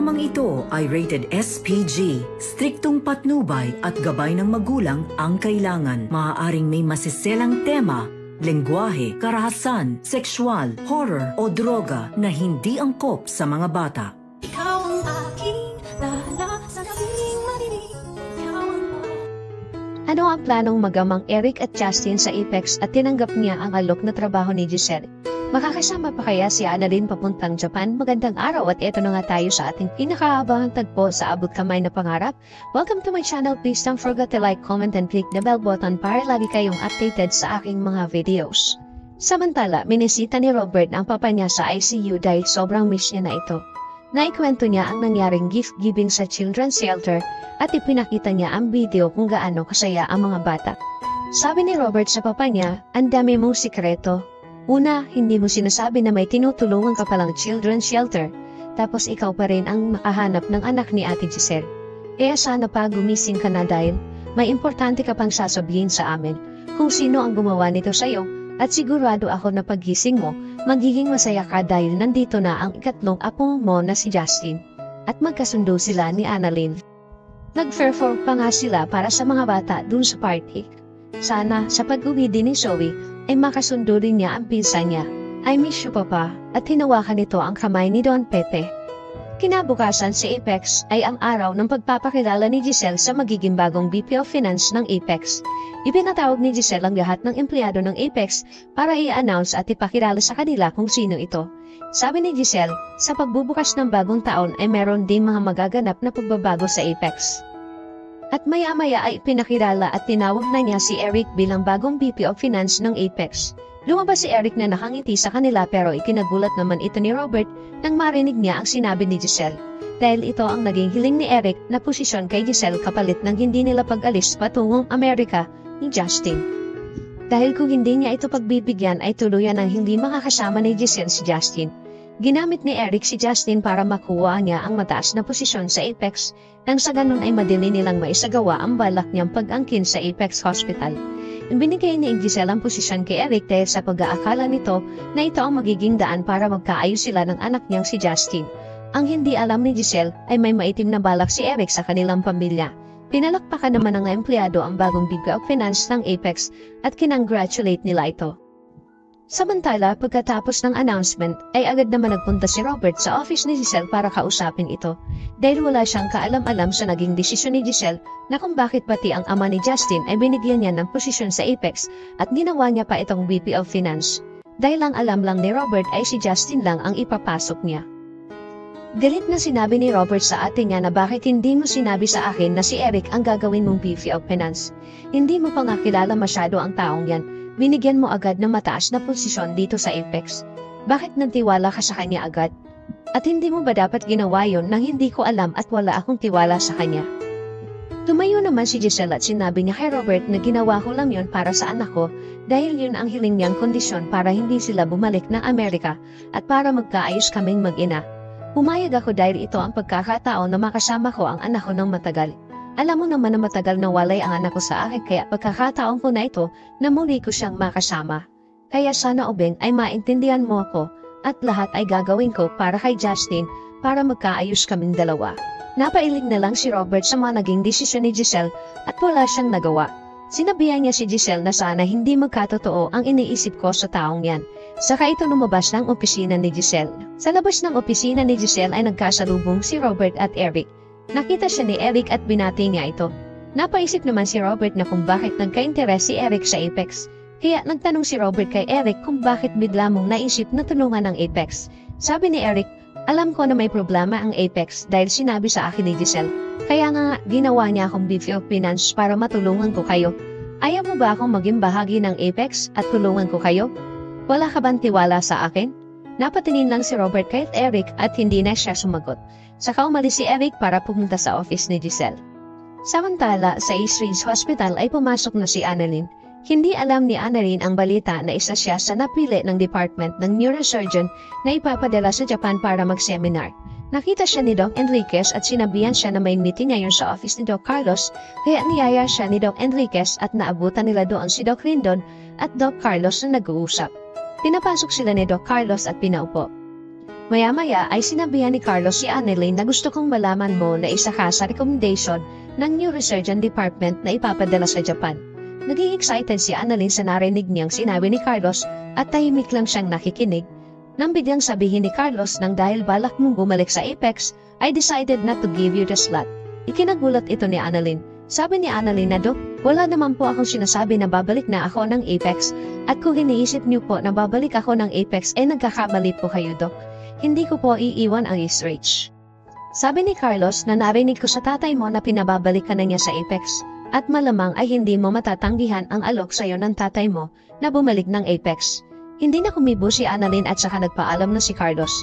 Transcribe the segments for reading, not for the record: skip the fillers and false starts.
Programang ito ay rated SPG. Striktong patnubay at gabay ng magulang ang kailangan. Maaaring may masiselang tema, lengguwahe, karahasan, sexual, horror o droga na hindi angkop sa mga bata. Ikaw ang aking dahala sa gabing madilim. Ano ang planong magamang Eric at Justin sa Apex at tinanggap niya ang alok na trabaho ni Giselle? Makakasama pa kaya si Annalyn papuntang Japan? Magandang araw at eto na nga tayo sa ating pinakaabangang tagpo sa abot kamay na pangarap. Welcome to my channel. Please don't forget to like, comment, and click the bell button para lagi kayong updated sa aking mga videos. Samantala, minisita ni Robert ang papa niya sa ICU dahil sobrang miss niya na ito. Naikwento niya ang nangyaring gift giving sa children's shelter at ipinakita niya ang video kung gaano kasaya ang mga bata. Sabi ni Robert sa papa niya, ang dami mong sikreto. Una, hindi mo sinasabi na may tinutulungan ka palang children's shelter, tapos ikaw pa rin ang makahanap ng anak ni Ate Giselle. Kaya sana pa gumising ka na dahil may importante ka pang sasabihin sa amin kung sino ang gumawa nito sa'yo, at sigurado ako na paggising mo, magiging masaya ka dahil nandito na ang ikatlong apo mo na si Justin. At magkasundo sila ni Annalyn. Nag-perform pa nga sila para sa mga bata dun sa party. Sana sa pag-uwi din ni Zoe ay makasundo rin niya ang pinsan niya. I miss you, Papa, at hinawakan nito ang kamay ni Don Pepe. Kinabukasan si Apex ay ang araw ng pagpapakilala ni Giselle sa magiging bagong VP of Finance ng Apex. Ipinatawag ni Giselle ang lahat ng empleyado ng Apex para i-announce at ipakilala sa kanila kung sino ito. Sabi ni Giselle, sa pagbubukas ng bagong taon ay meron din mga magaganap na pagbabago sa Apex. At maya-maya ay pinakilala at tinawag na niya si Eric bilang bagong VP of Finance ng Apex. Lumabas si Eric na nakangiti sa kanila pero ikinagulat naman ito ni Robert nang marinig niya ang sinabi ni Giselle. Dahil ito ang naging hiling ni Eric na posisyon kay Giselle kapalit ng hindi nila pag-alis patungong Amerika ni Justin. Dahil kung hindi niya ito pagbibigyan ay tuluyan ang hindi makakasama ni Giselle si Justin. Ginamit ni Eric si Justin para makuha niya ang mataas na posisyon sa Apex nang sa ganun ay madali nilang maisagawa ang balak niyang pag-angkin sa Apex Hospital. Binigay ni Giselle ang posisyon kay Eric dahil sa pag-aakala nito na ito ang magiging daan para magkaayos sila ng anak niyang si Justin. Ang hindi alam ni Giselle ay may maitim na balak si Eric sa kanilang pamilya. Pinalakpakan naman ng empleyado ang bagong VP of Finance ng Apex at kinongratulate nila ito. Samantala, pagkatapos ng announcement, ay agad naman nagpunta si Robert sa office ni Giselle para kausapin ito. Dahil wala siyang kaalam-alam sa naging desisyon ni Giselle na kung bakit pati ang ama ni Justin ay binigyan niya ng posisyon sa Apex at ginawa niya pa itong VP of Finance. Dahil ang alam lang ni Robert ay si Justin lang ang ipapasok niya. Galit na sinabi ni Robert sa ate niya na bakit hindi mo sinabi sa akin na si Eric ang gagawin mong VP of Finance. Hindi mo pa nga kilala masyado ang taong yan. Binigyan mo agad ng mataas na posisyon dito sa Apex. Bakit nantiwala ka sa kanya agad? At hindi mo ba dapat ginawa yon nang hindi ko alam at wala akong tiwala sa kanya? Tumayo naman si Giselle at sinabi niya kay Robert na ginawa ko lang yon para sa anak ko dahil yun ang hiling niyang kondisyon para hindi sila bumalik ng Amerika at para magkaayos kaming mag-ina. Pumayag ako dahil ito ang pagkakataon na makasama ko ang anak ko ng matagal. Alam mo naman na matagal na walay ang anak ko sa akin kaya pagkakataon ko na ito na muli ko siyang makasama. Kaya sana ubeng ay maintindihan mo ako at lahat ay gagawin ko para kay Justin para magkaayos kaming dalawa. Napailing na lang si Robert sa mga naging desisyon ni Giselle at wala siyang nagawa. Sinabihan niya si Giselle na sana hindi magkatotoo ang iniisip ko sa taong yan. Saka ito lumabas ng opisina ni Giselle. Sa labas ng opisina ni Giselle ay nagkasalubong si Robert at Eric. Nakita siya ni Eric at binati niya ito. Napaisip naman si Robert na kung bakit nagka-interes si Eric sa Apex. Kaya nagtanong si Robert kay Eric kung bakit bigla mong naisip na tulungan ang Apex. Sabi ni Eric, alam ko na may problema ang Apex dahil sinabi sa akin ni Giselle. Kaya nga ginawa niya akong VP of Finance para matulungan ko kayo. Ayaw mo ba akong maging bahagi ng Apex at tulungan ko kayo? Wala ka bang tiwala sa akin? Napatingin lang si Robert kay Eric at hindi na siya sumagot. Saka umalis si Eric para pumunta sa office ni Giselle. Samantala, sa East Ridge Hospital ay pumasok na si Annalyn. Hindi alam ni Annalyn ang balita na isa siya sa napili ng department ng neurosurgeon na ipapadala sa Japan para mag-seminar. Nakita siya ni Doc Enriquez at sinabihan siya na may meeting ngayon sa office ni Doc Carlos, kaya niyaya siya ni Doc Enriquez at naabutan nila doon si Doc Lindon at Doc Carlos na nag-uusap. Pinapasok sila ni Doc Carlos at pinaupo. Maya-maya ay sinabihan ni Carlos si Annalyn na gusto kong malaman mo na isa ka sa recommendation ng Neurosurgeon Department na ipapadala sa Japan. Naging excited si Annalyn sa narinig niyang sinabi ni Carlos at tahimik lang siyang nakikinig. Nang biglang sabihin ni Carlos nang dahil balak mong bumalik sa Apex, I decided not to give you the slot. Ikinagulat ito ni Annalyn. Sabi ni Annalyn na, Dok, wala naman po akong sinasabi na babalik na ako ng Apex. At kung iniisip niyo po na babalik ako ng Apex, nagkakamali po kayo, Dok. Hindi ko po iiwan ang Eastridge. Sabi ni Carlos na narinig ko sa tatay mo na pinababalik ka na niya sa Apex. At malamang ay hindi mo matatanggihan ang alok sa'yo ng tatay mo na bumalik ng Apex. Hindi na kumibo si Annalyn at saka nagpaalam na si Carlos.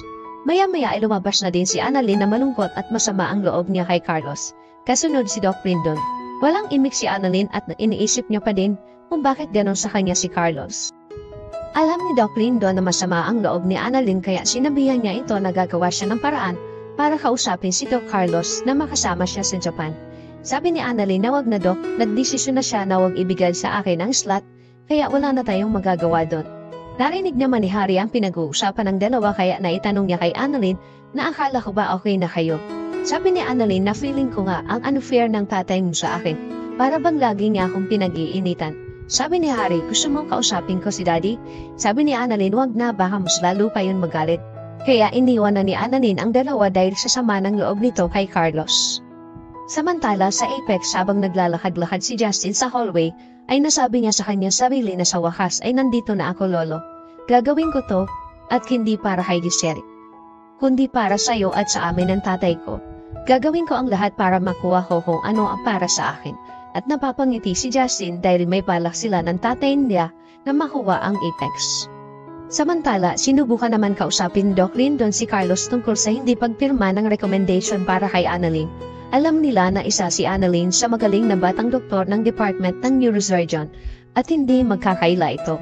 Maya-maya ay lumabas na din si Annalyn na malungkot at masama ang loob niya kay Carlos. Kasunod si Doc Rendon. Walang imik si Annalyn at iniisip niya pa din kung bakit ganon sa kanya si Carlos. Alam ni Doc Rendon na masama ang loob ni Annalyn kaya sinabihan niya ito na gagawa siya ng paraan para kausapin si Doc Carlos na makasama siya sa Japan. Sabi ni Annalyn na wag na, Doc, nagdesisyon na siya na wag ibigay sa akin ang slot kaya wala na tayong magagawa doon. Narinig naman ni Harry ang pinag-uusapan ng dalawa kaya naitanong niya kay Annalyn na akala ko ba okay na kayo. Sabi ni Annalyn na feeling ko nga ang unfair ng tatay mo sa akin. Para bang lagi niya akong pinag-iinitan. Sabi ni Harry, gusto mong kausapin ko si Daddy? Sabi ni Annalyn, wag na, baka mas lalo pa yun magalit. Kaya iniwan na ni Annalyn ang dalawa dahil sa sama ng loob nito kay Carlos. Samantala sa Apex habang naglalakad-lakad si Justin sa hallway, ay nasabi niya sa kanyang sarili na sa wakas ay nandito na ako, Lolo. Gagawin ko to at hindi para kay Giselle, kundi para sa iyo at sa amin ng tatay ko. Gagawin ko ang lahat para makuha ko kung ano ang para sa akin. At napapangiti si Justin dahil may balak sila ng tatay niya na makuha ang Apex. Samantala, sinubukan naman kausapin Doc Rendon si Carlos tungkol sa hindi pagpirma ng recommendation para kay Annalyn. Alam nila na isa si Annalyn sa magaling na batang doktor ng Department ng Neurosurgeon at hindi magkakaila ito.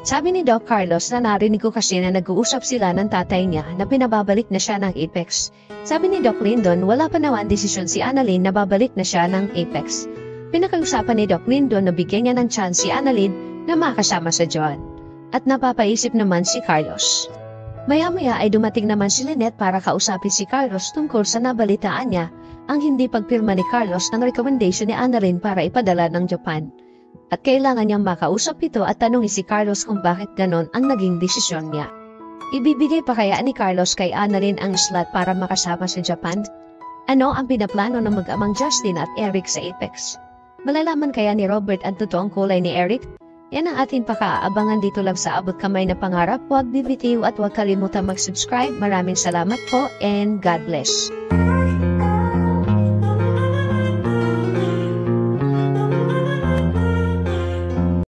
Sabi ni Doc Carlos na narinig ko kasi na nag-uusap sila ng tatay niya na pinababalik na siya ng Apex. Sabi ni Doc Rendon wala pa naman desisyon si Annalyn na babalik na siya ng Apex. Pinakausapan ni Doc Rendon na bigyan niya ng chance si Annalyn na makasama sa John. At napapaisip naman si Carlos. Maya-maya ay dumating naman si Lynette para kausapin si Carlos tungkol sa nabalitaan niya ang hindi pagpirma ni Carlos ng recommendation ni Annalyn para ipadala ng Japan. At kailangan niyang makausap ito at tanungin si Carlos kung bakit ganon ang naging desisyon niya. Ibibigay pa kaya ni Carlos kay Annalyn ang slot para makasama sa Japan? Ano ang pinaplano ng mag-amang Justin at Eric sa Apex? Malalaman kaya ni Robert ang totoong kulay ni Eric? Yan ang ating pakaabangan dito lang sa Abot Kamay na Pangarap. Huwag bibitiw at huwag kalimutan mag-subscribe. Maraming salamat po and God bless.